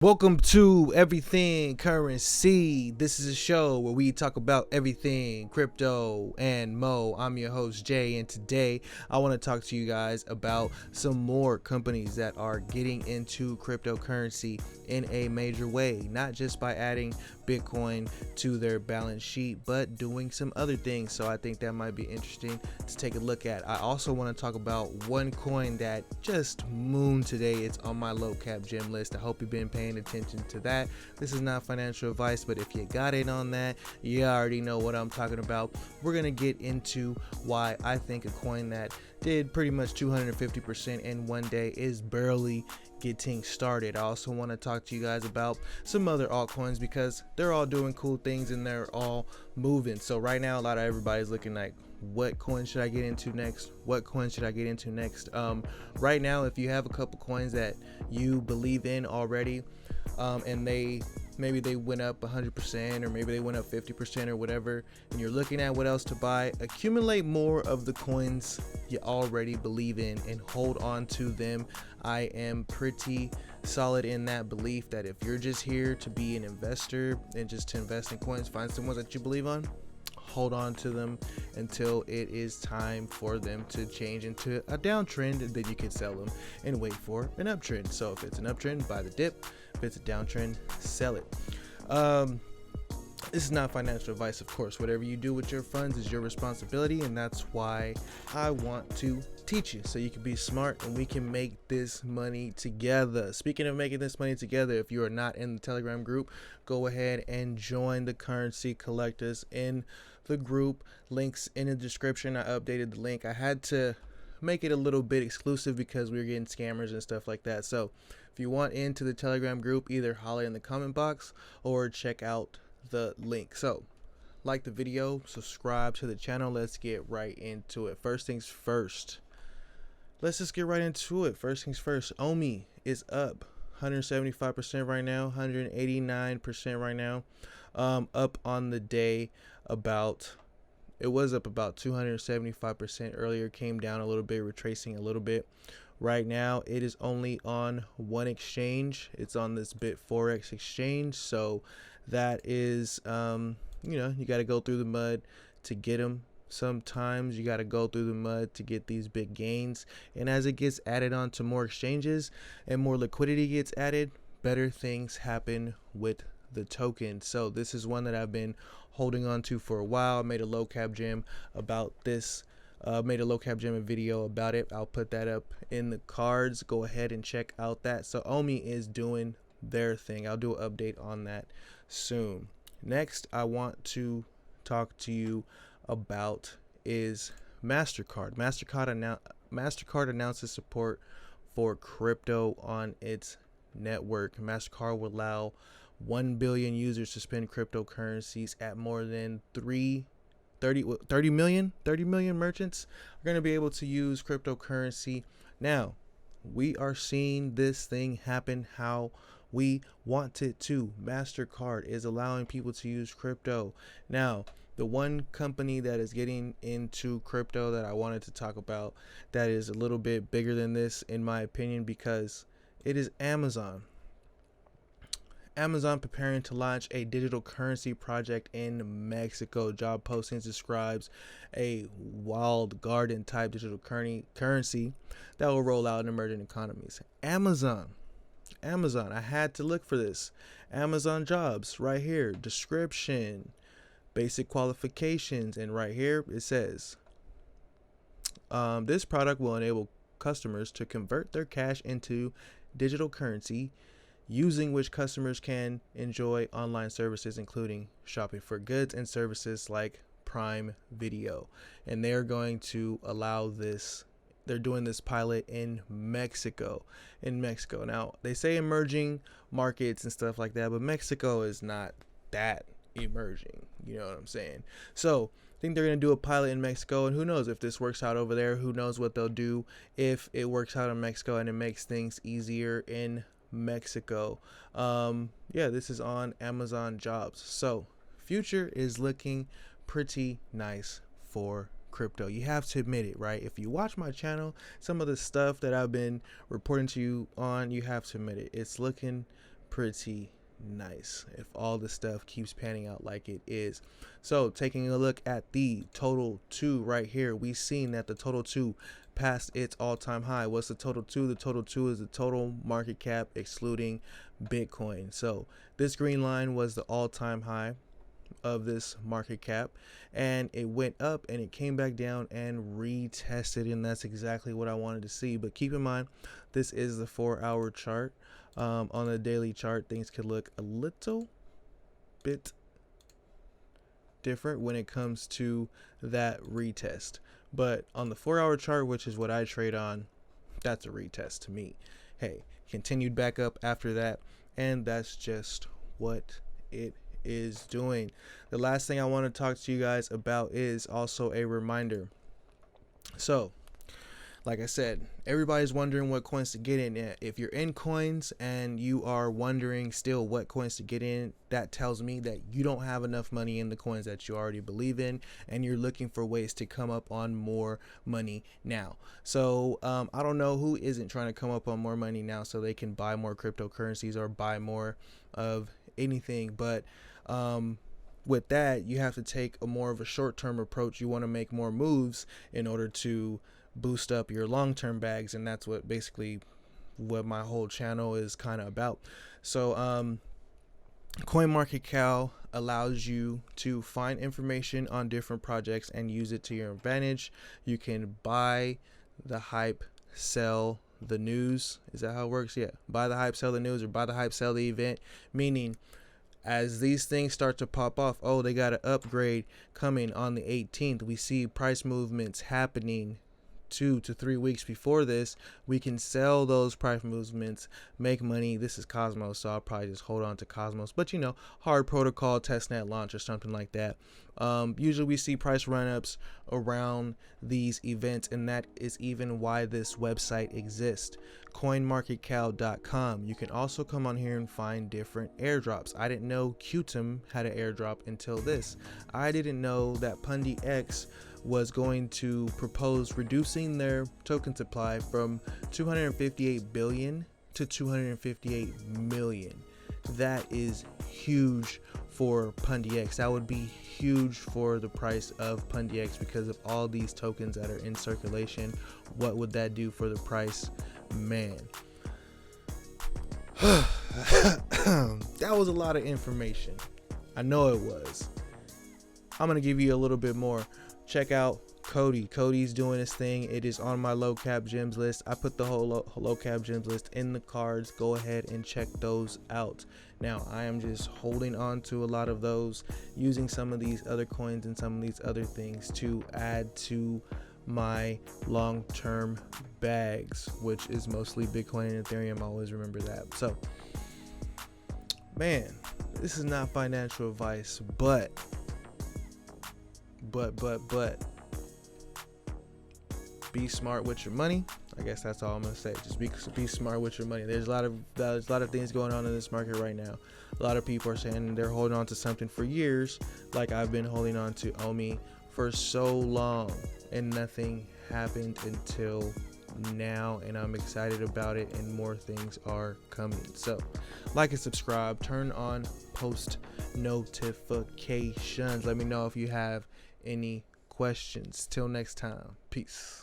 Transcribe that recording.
Welcome to Everything Currency. This is a show where we talk about everything crypto and mo. I'm your host Jay, and today I want to talk to you guys about some more companies that are getting into cryptocurrency in a major way, not just by adding Bitcoin to their balance sheet, but doing some other things. So I think that might be interesting to take a look at. I also want to talk about one coin that just mooned today. It's on my low cap gem list. I hope you've been paying attention to that. This is not financial advice, but if you got in on that, you already know what I'm talking about. We're gonna get into why I think a coin that did pretty much 250% in one day is barely getting started. I also want to talk to you guys about some other altcoins because they're all doing cool things and they're all moving. So right now, a lot of everybody's looking like, what coin should I get into next? What coin should I get into next? Right now, if you have a couple coins that you believe in already, and maybe they went up 100% or maybe they went up 50% or whatever, and you're looking at what else to buy, accumulate more of the coins you already believe in and hold on to them. I am pretty solid in that belief that if you're just here to be an investor and just to invest in coins, find some ones that you believe on, hold on to them until it is time for them to change into a downtrend, and then you can sell them and wait for an uptrend. So if it's an uptrend, buy the dip. If it's a downtrend, sell it. This is not financial advice, of course. Whatever you do with your funds is your responsibility, and that's why I want to teach you so you can be smart and we can make this money together. Speaking of making this money together, if you are not in the Telegram group, go ahead and join the Currency Collectors in the group. Links in the description. I updated the link. I had to make it a little bit exclusive because we were getting scammers and stuff like that. So if you want into the Telegram group, either holler in the comment box or check out the link. So like the video, subscribe to the channel. Let's get right into it. First things first, let's just get right into it. First things first, OMI is up 175% right now, 189% right now. Up on the day it was up about 275% earlier, came down a little bit, retracing a little bit. Right now it is only on one exchange. It's on this Bitforex exchange. So that is, you got to go through the mud to get them. Sometimes you got to go through the mud to get these big gains. And as it gets added on to more exchanges and more liquidity gets added, better things happen with the token. So this is one that I've been holding on to for a while. I made a low cap gem about this. Made a low cap gem video about it. I'll put that up in the cards. Go ahead and check out that. So OMI is doing their thing. I'll do an update on that soon. Next, I want to talk to you about is MasterCard. MasterCard announces support for crypto on its network. MasterCard will allow 1 billion users to spend cryptocurrencies at more than 30 million merchants are going to be able to use cryptocurrency. Now, we are seeing this thing happen how we want it to. MasterCard is allowing people to use crypto. Now, the one company that is getting into crypto that I wanted to talk about that is a little bit bigger than this, in my opinion, because it is Amazon. Amazon preparing to launch a digital currency project in Mexico. Job postings describes a walled garden type digital currency that will roll out in emerging economies. Amazon, I had to look for this. Amazon jobs right here, description, basic qualifications, and right here it says this product will enable customers to convert their cash into digital currency, using which customers can enjoy online services including shopping for goods and services like Prime Video. And they're going to allow this. They're doing this pilot in Mexico. Now, they say emerging markets and stuff like that, but Mexico is not that emerging. You know what I'm saying? So I think they're going to do a pilot in Mexico, and who knows if this works out over there. Who knows what they'll do if it works out in Mexico and it makes things easier in Mexico. This is on Amazon jobs. So future is looking pretty nice for crypto. You have to admit it, right? If you watch my channel, some of the stuff that I've been reporting to you on, you have to admit it. It's looking pretty nice if all the stuff keeps panning out like it is. So taking a look at the total 2 right here, we've seen that the total 2 passed its all-time high. What's the total 2? The total 2 is the total market cap excluding Bitcoin. So this green line was the all-time high of this market cap, and it went up and it came back down and retested, and that's exactly what I wanted to see. But keep in mind, this is the 4-hour chart. On the daily chart, things could look a little bit different when it comes to that retest, but on the 4-hour chart, which is what I trade on, that's a retest to me. Hey, continued back up after that, and that's just what it is doing. The last thing I want to talk to you guys about is also a reminder. So like I said, everybody's wondering what coins to get in. If you're in coins and you are wondering still what coins to get in, that tells me that you don't have enough money in the coins that you already believe in, and you're looking for ways to come up on more money now. So I don't know who isn't trying to come up on more money now so they can buy more cryptocurrencies or buy more of anything. But with that, you have to take a more of a short-term approach. You want to make more moves in order to boost up your long-term bags, and that's what basically what my whole channel is kind of about. So CoinMarketCap allows you to find information on different projects and use it to your advantage. You can buy the hype, sell the news. Is that how it works? Yeah, buy the hype, sell the news, or buy the hype, sell the event, meaning as these things start to pop off, oh, they got an upgrade coming on the 18th. We see price movements happening 2 to 3 weeks before this. We can sell those price movements, make money. This is Cosmos, so I'll probably just hold on to Cosmos, but you know, hard protocol, testnet launch or something like that. Usually we see price run-ups around these events, and that is even why this website exists, coinmarketcap.com. You can also come on here and find different airdrops. I didn't know Qtum had an airdrop until this. I didn't know that PundyX was going to propose reducing their token supply from 258 billion to 258 million. That is huge for PundyX. That would be huge for the price of PundyX because of all these tokens that are in circulation. What would that do for the price? Man. That was a lot of information. I know it was. I'm going to give you a little bit more. Check out Cody. Cody's doing his thing. It is on my low cap gems list. I put the whole low cap gems list in the cards. Go ahead and check those out. Now, I am just holding on to a lot of those, using some of these other coins and some of these other things to add to my long-term bags, which is mostly Bitcoin and Ethereum. Always remember that. So, man, this is not financial advice, but be smart with your money. I guess that's all I'm gonna say. Just be smart with your money. There's a lot of things going on in this market right now. A lot of people are saying they're holding on to something for years, like I've been holding on to OMI for so long, and nothing happened until now, and I'm excited about it, and more things are coming. So like and subscribe, turn on post notifications. Let me know if you have any questions. Till next time, peace.